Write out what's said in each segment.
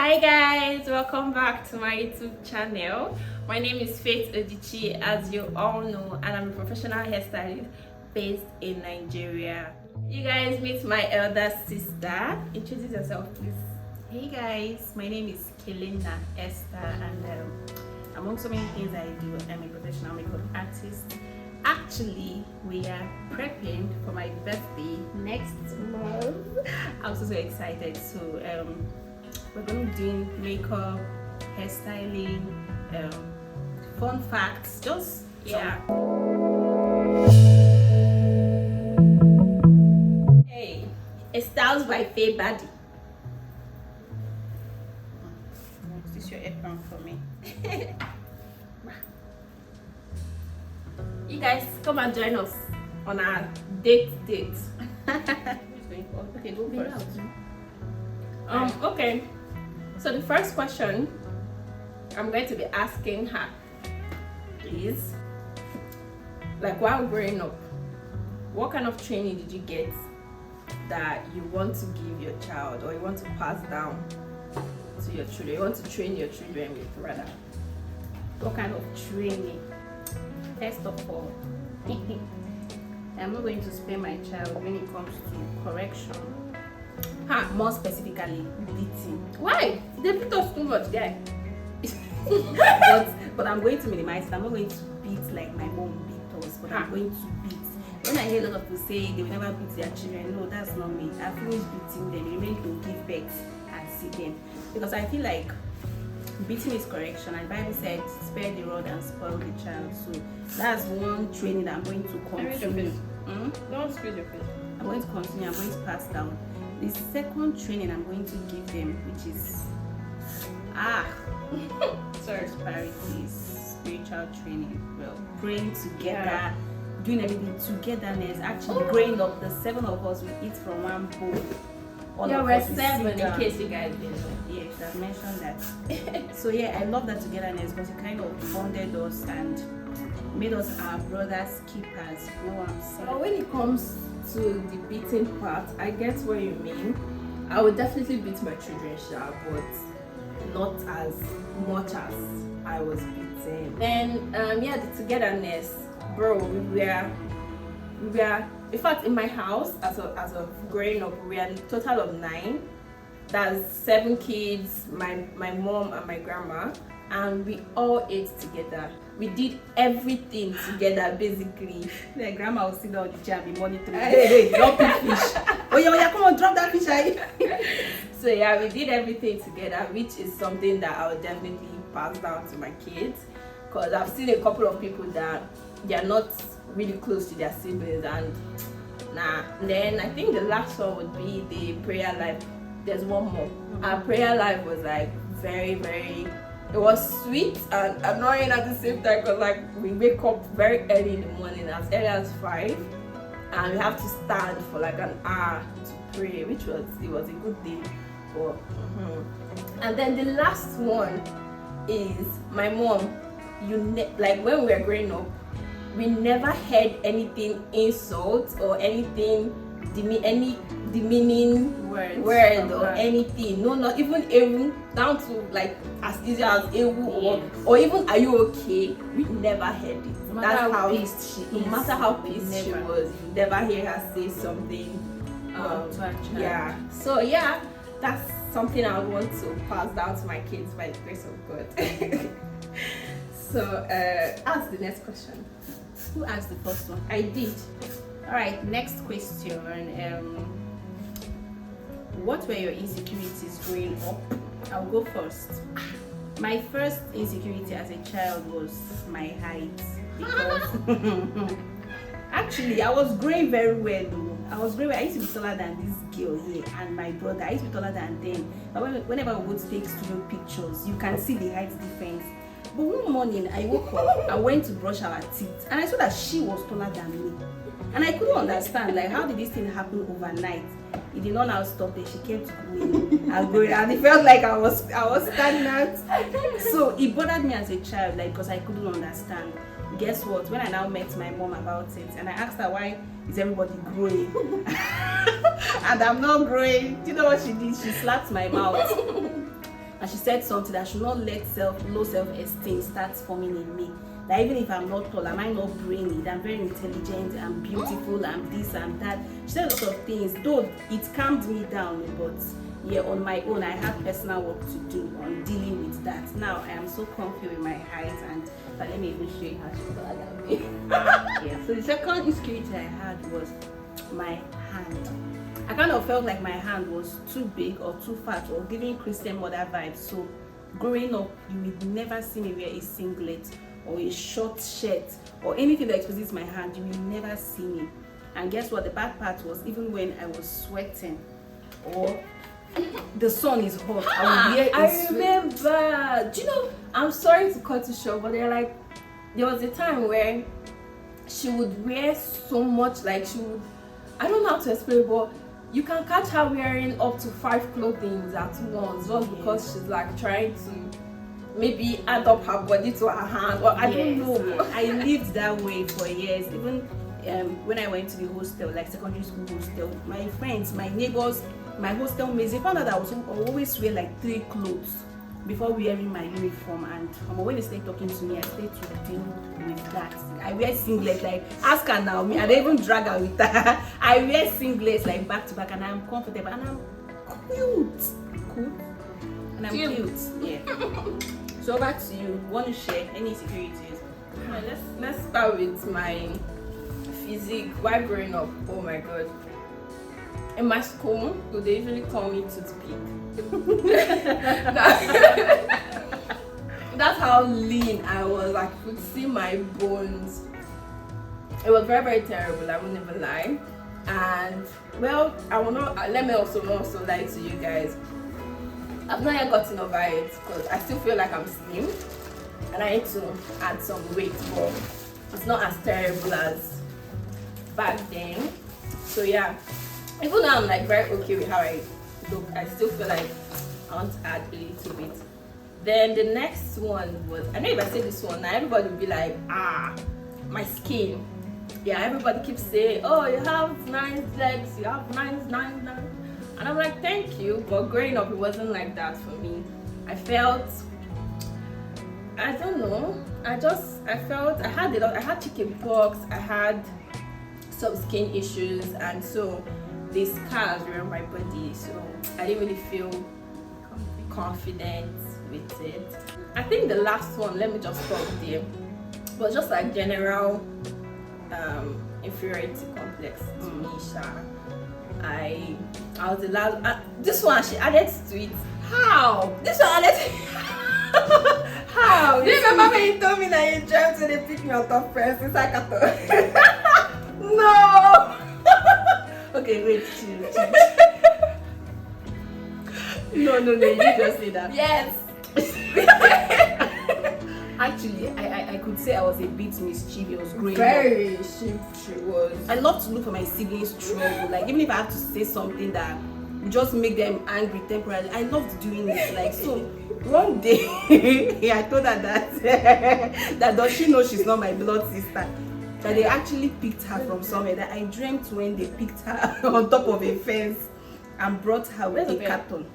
Hi guys, welcome back to my YouTube channel. My name is Faith Odichi, as you all know, and I'm a professional hairstylist based in Nigeria. You guys meet my elder sister. Introduce yourself, please. Hey guys, my name is Kelinda Esther, and among so many things I do, I'm a professional makeup artist. Actually, we are prepping for my birthday next month. I'm so excited. So we're going to be doing makeup, hairstyling, fun facts, just Yeah. Hey, it styles by Faye Badi. Is this your apron for me? You guys come and join us on our date. Who's going for? Okay, go Me first. Okay. So the first question I'm going to be asking her is, like, while growing up, what kind of training did you get that you want to give your child, or you want to pass down to your children? You want to train your children with, rather. What kind of training? First of all, I'm not going to spare my child when it comes to correction. More specifically, beating. Why? They beat us too much, guy. but I'm going to minimize it. I'm not going to beat like my mom beat us, but I'm going to beat. When I hear a lot of people say they will never beat their children, no, that's not me. I finish beating them. They remain to give birth and see them, because I feel like beating is correction, and the Bible said, spare the rod and spoil the child. So that's one training that I'm going to continue. Don't squeeze your face. I'm going to continue. I'm going to pass down. The second training I'm going to give them, which is Sorry. disparities, spiritual training. Well, praying together, doing everything togetherness. Actually, growing up, the 7 of us we eat from one bowl. All Yeah, of we're us, we 7 sit in down. case you guys didn't know. Yeah, you should have mentioned that. So yeah, I love that togetherness because it kind of bonded us and made us our brothers keepers. You know what I'm saying? But when it comes to the beating part, I get what you mean. I would definitely beat my children, but not as much as I was beaten. Then, the togetherness, bro. We were. In fact, in my house, as of growing up, we are a total of 9. That's 7 kids, my mom and my grandma, and we all ate together. We did everything together, basically. The grandma will sit down on the chair and be monitoring. Hey, drop the fish. Oh yeah, come on, drop that fish. So yeah, we did everything together, which is something that I would definitely pass down to my kids, because I've seen a couple of people that they are not really close to their siblings, and then I think the last one would be the prayer life. There's one more. Our prayer life was like very, very, it was sweet and annoying at the same time, because like we wake up very early in the morning, as early as 5, and we have to stand for like an hour to pray, which was a good day. But and then the last one is my mom. Like when we were growing up, we never heard anything insult or anything any demeaning word or anything. No, not even ewu, down to like as easy as ewu or even are you okay? We never heard it. No That's matter how how pissed she is. no matter how pissed she Never. was, you never hear her say something. To our child. Yeah. So yeah, that's something I would want to pass down to my kids by the grace of God. So ask the next question. Who asked the first one? I did. All right, next question. What were your insecurities growing up? I'll go first. My first insecurity as a child was my height. Because actually, I was growing very well though. I used to be taller than this girl here and my brother. I used to be taller than them. But whenever we go to take studio pictures, you can see the height difference. But one morning, I woke up, I went to brush our teeth, and I saw that she was taller than me. And I couldn't understand, like, how did this thing happen overnight? It did not now stop there. She kept growing and growing, and it felt like I was standing out. So it bothered me as a child, like, because I couldn't understand. Guess what? When I now met my mom about it, and I asked her, why is everybody growing? And I'm not growing. Do you know what she did? She slapped my mouth. and she said something that I should not let low self-esteem start forming in me. That even if I'm not tall, am I not brainy? That I'm very intelligent, I'm beautiful, I'm this, I'm that. She said a lot of things, though it calmed me down, but yeah, on my own, I have personal work to do on dealing with that. Now I am so comfy with my height, and but let me even show you how she's taller than me. Yeah. So the second insecurity I had was my hand. I kind of felt like my hand was too big or too fat or giving Christian mother vibes. So growing up, you would never see me wear a singlet or a short shirt or anything that exposes my hand. You will never see me. And guess what? The bad part was, even when I was sweating or the sun is hot, I remember. Do you know, I'm sorry to cut you short, but there was a time where she would wear so much, like she would, I don't know how to explain, but you can catch her wearing up to 5 clothing at once, just because she's like trying to maybe add up her body to her hand, or I don't know. I lived that way for years. Even when I went to the hostel, like secondary school hostel, my friends, my neighbors, my hostel mates, they found out that I was always wear like 3 clothes before wearing my uniform. And when they started talking to me, I started to deal with that. I wear singlets, like ask her now, me, I don't even drag her with her. I wear singlets like back to back, and I'm comfortable and I'm cute. And I'm cute. Yeah. So back to you. Want to share any insecurities? Let's start with my physique. While growing up, oh my god. In my school, they usually call me toothpick. That's how lean I was. I could see my bones. It was very, very terrible, I won't even lie. And well, let me also lie to you guys. I've not yet gotten over it because I still feel like I'm slim and I need to add some weight, but it's not as terrible as back then. So yeah, even though I'm like very okay with how I look, I still feel like I want to add a little bit. Then the next one was, I know if I say this one now, everybody will be like, my skin. Yeah, everybody keeps saying, oh, you have nice legs, you have nice. And I'm like, thank you. But growing up, it wasn't like that for me. I felt, I don't know. I had chicken pox, I had some skin issues, and so the scars were on my body. So I didn't really feel confident with it. I think the last one, let me just stop there, was just like general inferiority complex to me, Sha. I was the last. This one she added to it. How? This one added. How? Do you remember when you told me that you dreamt when they picked me on top first? It's like no. Okay, wait. No, you just say that. Yes. Actually, I could say I was a bit mischievous growing up. Very. She was. I love to look for my siblings' trouble. Like, even if I have to say something that would just make them angry temporarily, I loved doing it. Like, so one day, I told her that does she know she's not my blood sister? That they actually picked her from somewhere. That I dreamt when they picked her on top of a fence and brought her with a carton.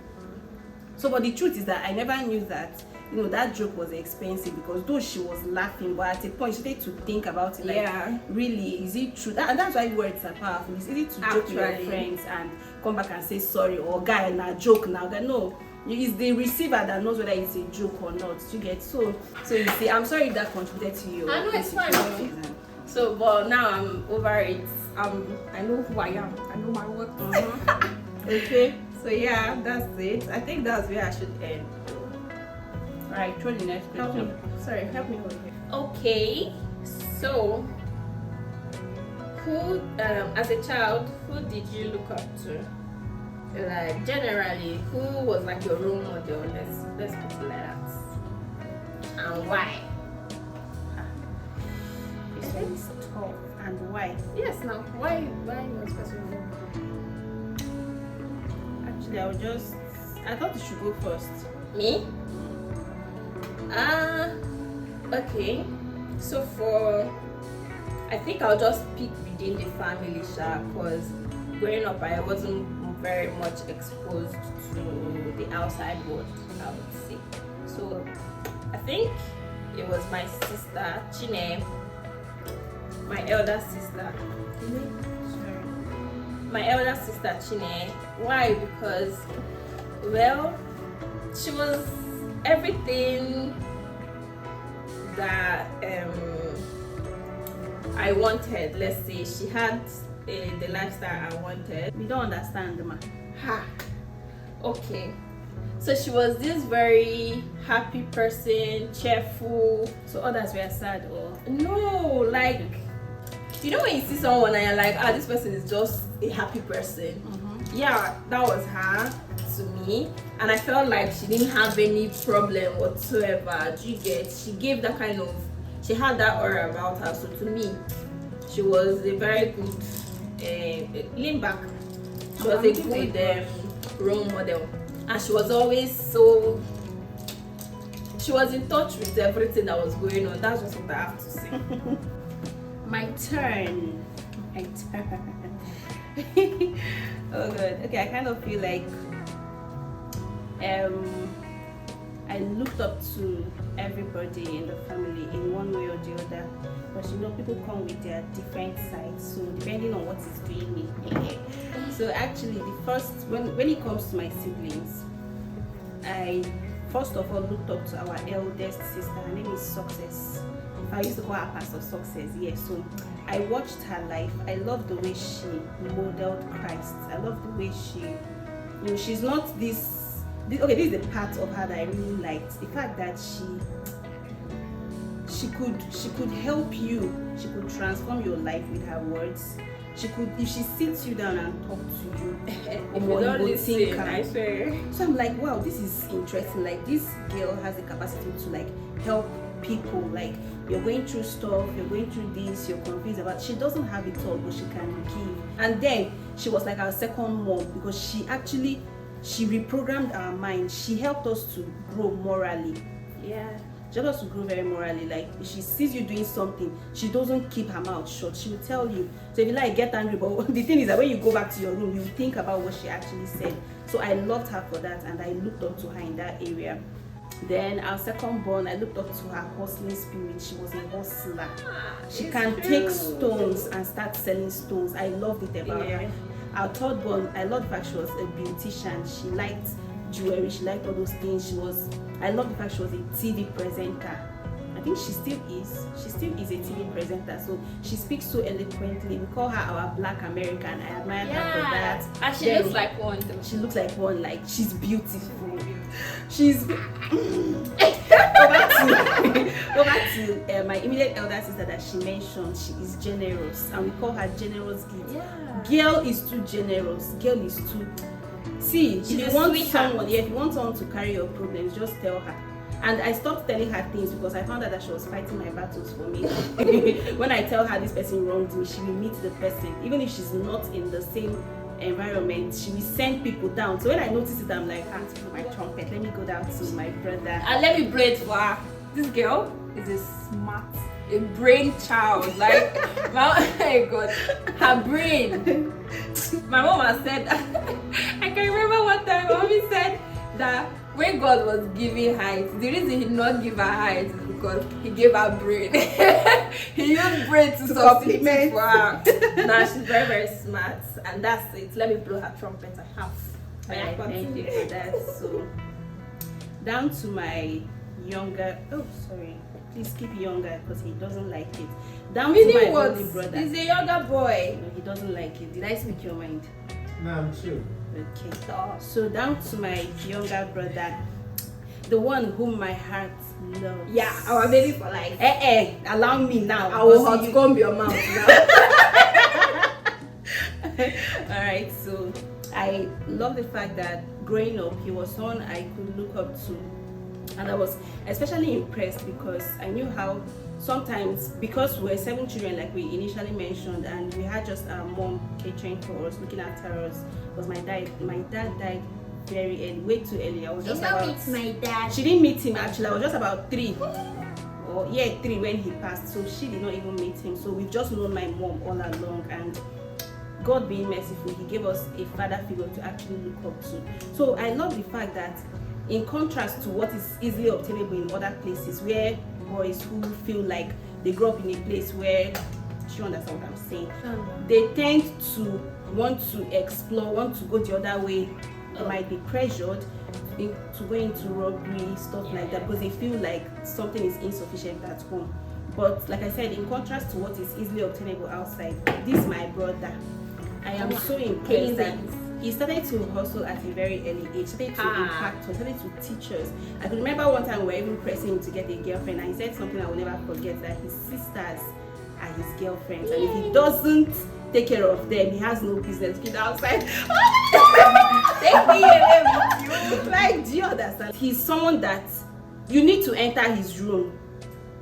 So, but the truth is that I never knew that, that joke was expensive, because though she was laughing, but at a point she started to think about it. Like, yeah, really, is it true? And that's why words are powerful. It's easy to joke with your friends and come back and say sorry, or guy, na joke now. No, it's the receiver that knows whether it's a joke or not. You get so you see, I'm sorry if that contributed to you. I know it's fine. So, but now I'm over it. I know who I am. I know my worth. Okay. So yeah, that's it. I think that's where I should end. Alright, throw the next question. Help me over here. Okay, so who, as a child, who did you look up to? Like, generally, who was like your role model? Let's put it like that. And why? This one is tough. And why? Yes, now why no specific? Actually, I thought you should go first. Me? Okay. So I think I'll just pick within the family, because growing up I wasn't very much exposed to the outside world, I would say. So I think it was my sister Chine, my elder sister. My elder sister Chine. Why? Because, well, she was everything that I wanted. Let's say she had the lifestyle I wanted. We don't understand, ma. Ha. Okay. So she was this very happy person, cheerful. So others were sad, or No, like, you know when you see someone and you're like, this person is just a happy person. Yeah, that was her to me, and I felt like she didn't have any problem whatsoever. Do you get? She gave that kind of, she had that aura about her. So to me, she was a very good lean back. She was a good role model, and she was always so. She was in touch with everything that was going on. That's just what I have to say. My turn. Oh god. Okay, I kind of feel like I looked up to everybody in the family in one way or the other. But you know, people come with their different sides, so depending on what is doing me. So actually, the first when it comes to my siblings, I first of all looked up to our eldest sister. Her name is Success. I used to call her Pastor Success. Yes. So I watched her life. I love the way she modeled Christ. I love the way she, she's not this. Okay, this is the part of her that I really liked. The fact that she could help you. She could transform your life with her words. She could, if she sits you down and talk to you, if you don't listen, I swear. So I'm like, wow, this is interesting. Like, this girl has the capacity to like help people. Like, you're going through stuff, you're going through this, you're confused about. She doesn't have it all, but she can give. And then she was like our second mom, because she reprogrammed our mind. She helped us to grow morally. Yeah. She helped us to grow very morally. Like, if she sees you doing something, she doesn't keep her mouth shut. She will tell you. So if you like, get angry. But the thing is that when you go back to your room, you think about what she actually said. So I loved her for that, and I looked up to her in that area. Then our second born, I looked up to her hustling spirit. She was a hustler. She can take stones and start selling stones. I loved it about her. Our third born, I loved the fact she was a beautician. She liked jewelry, she liked all those things. I love the fact she was a TV presenter. I think she still is. She still is a TV presenter. So she speaks so eloquently. We call her our Black American. I admire her for that. And she looks like one too. She looks like one. Like, she's beautiful. She's over to my immediate elder sister that she mentioned. She is generous, and we call her Generous Gift. Girl is too generous. Girl is too. See, if you want someone, if you want someone to carry your problems, just tell her. And I stopped telling her things because I found out that she was fighting my battles for me. When I tell her this person wronged me, she will meet the person, even if she's not in the same environment. She will send people down. So when I notice it, I'm like, to blow my trumpet. Let me go down to my brother and let me blow it for her. This girl is a smart, a brain child. Like, oh my god, her brain. My mom has said, I can remember one time my mommy said that when God was giving height, the reason he did not give her height is because he gave her brain. He used brain to supplement for her. Now she's very, very smart, and that's it. Let me blow her trumpet. I have. Thank you for that. So down to my younger. Oh, sorry. Please keep younger because he doesn't like it. Down to my older brother. He's a younger boy. No, he doesn't like it. Did I speak your mind? No, I'm sure. Okay. So down to my younger brother, the one whom my heart loves. Yeah, our baby for life. Allow me now. I will hot your mouth now. Alright, so I love the fact that growing up, he was someone I could look up to. And I was especially impressed because I knew how sometimes, because we were 7 children like we initially mentioned, and we had just our mom catering for us, looking after us, because my dad died very early, way too early. I was just meet my dad. She didn't meet him actually. I was just about 3 when he passed, so she did not even meet him. So we've just known my mom all along, and God being merciful, He gave us a father figure to actually look up to. So I love the fact that, in contrast to what is easily obtainable in other places, where boys who feel like they grew up in a place where, do you understand what I'm saying? They tend to want to explore, want to go the other way. They might be pressured to go into robbery, stuff like that, because they feel like something is insufficient at home. But like I said, in contrast to what is easily obtainable outside, this my brother, I am so impressed that he started to hustle at a very early age, started to impact us, started to teach us. I could remember one time we were even pressing him to get a girlfriend, and he said something I will never forget, that his sisters are his girlfriends, and if he doesn't take care of them, he has no business being outside. Take me away with you. Like, do you understand? He's someone that you need to enter his room.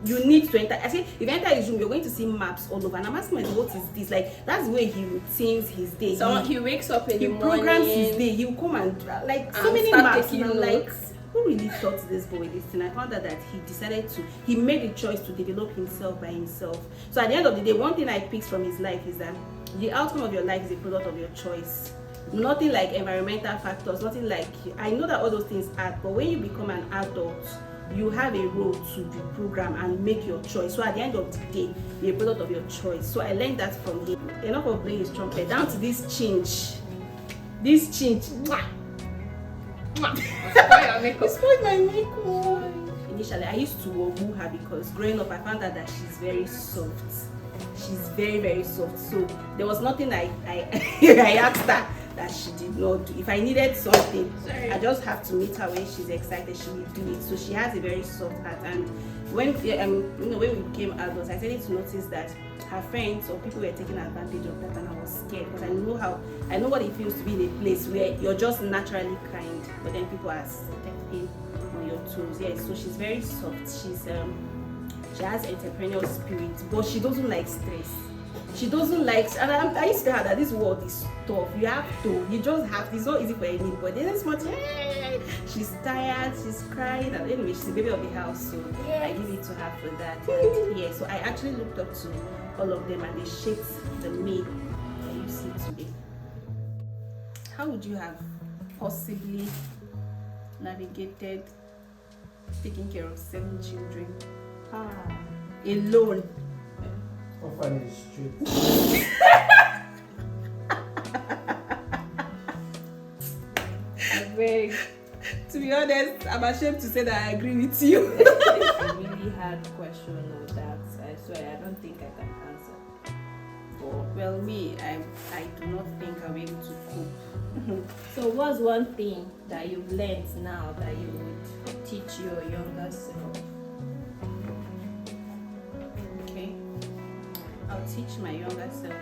You need to enter. I say, if you enter his room, you're going to see maps all over. And I'm asking myself, what is this? Like, that's the way he routines his day. So he wakes up in the morning. He programs his day. He'll come and like so many maps. And I'm like, who really taught this boy this thing? I found out that he made a choice to develop himself by himself. So at the end of the day, one thing I picked from his life is that the outcome of your life is a product of your choice. Nothing like environmental factors, nothing like, I know that all those things add, but when you become an adult, you have a role to reprogram and make your choice. So at the end of the day, you're a product of your choice. So I learned that from him. Enough of playing his trumpet, down to this change. This change. It spoiled my makeup. Initially, I used to woo her because growing up, I found out that she's very soft. She's very, very soft. So there was nothing I asked her that she did not do. If I needed something, I just have to meet her when she's excited, she will do it. So she has a very soft heart. And when when we became adults, I started to notice that her friends or people were taking advantage of that, and I was scared because I know what it feels to be in a place where you're just naturally kind, but then people are stepping on your toes. Yeah, so she's very soft. She has entrepreneurial spirit, but she doesn't like stress. She doesn't like, and I used to tell her that this world is tough. You just have to. It's not easy for anybody. This much, she's tired, she's crying, and anyway, she's the baby of the house, so I give it to her for that. And yeah, so I actually looked up to all of them, and they shaped the me that you see today. How would you have possibly navigated taking care of 7 children alone? Orphanage street. To be honest, I'm ashamed to say that I agree with you. It's a really hard question on that. I swear, I don't think I can answer. Well, me, I do not think I'll be able to cope. So what's one thing that you've learned now that you would teach your younger self? Okay, I'll teach my younger self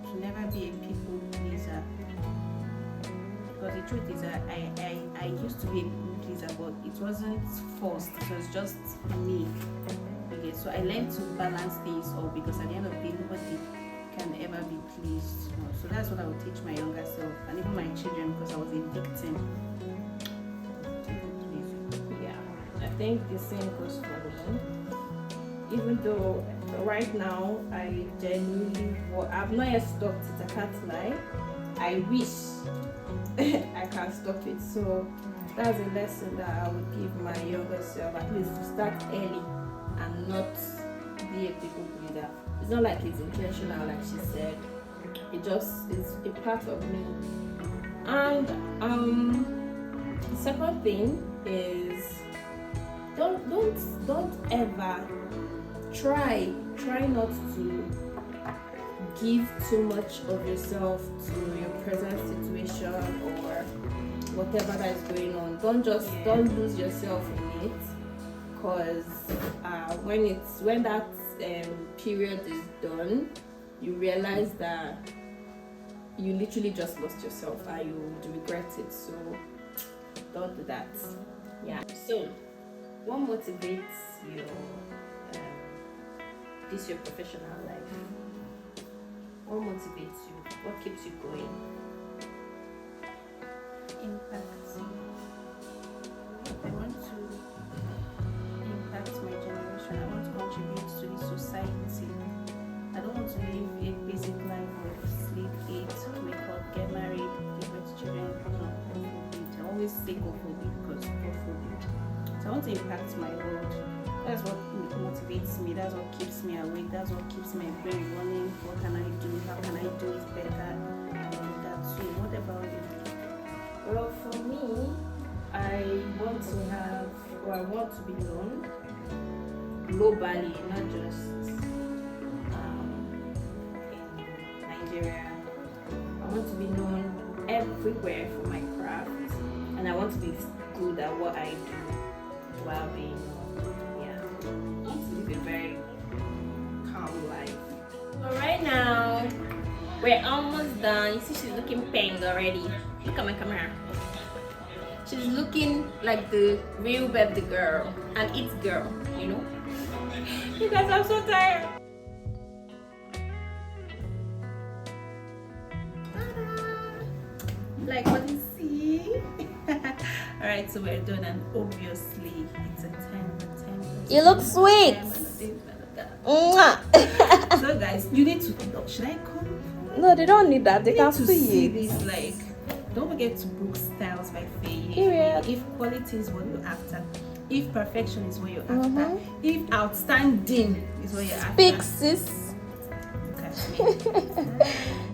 to never be a people pleaser. Because the truth is that I used to be a people pleaser, but it wasn't forced. It was just me. Okay, so I learned to balance things up, because at the end of the day, nobody can ever be pleased. So that's what I would teach my younger self, and even my children, because I was a victim. Yeah, I think the same goes for me. Even though right now I genuinely, I've not yet stopped it, I can't lie. I wish I can stop it. So that's a lesson that I would give my younger self, at least to start early and not be a people pleaser. It's not like it's intentional, like she said. It just is a part of me. And the second thing is don't ever try not to give too much of yourself to your present situation or whatever that is going on. Don't lose yourself in it, because when that period is done, you realize that you literally just lost yourself and you would regret it. So don't do that. Yeah. So what motivates your professional life? What motivates you? What keeps you going? Impact. I want to impact my generation. I want to contribute to the society. I don't want to live a basic life of sleep, eat, wake up, get married, give birth to children. No, God forbid. I always say God forbid because God forbid. So I want to impact my world. That's what motivates me. That's what keeps me awake. That's what keeps my brain running. What can I do? How can I do it better? That's it. What about you? Well, for me, I want to be known globally, not just in Nigeria. I want to be known everywhere for my craft, and I want to be good at what I do while being known. Yeah, I want to live a very calm life. So right now, we're almost done. You see, she's looking pink already. Look at my camera. She's looking like the real baby girl and it's girl, you know. You guys, I'm so tired. Like what you see. Alright, so we're done, and obviously it's a 10. You look sweet. 10. Mwah. So guys, you need to, should I come? No, they don't need that. They You can need to see see it. this, like, don't forget to book Styles by Faye. Period. If quality is what you're after, if perfection is what you're Mhm. after, if outstanding is what you're Speak, after, sis. look at me.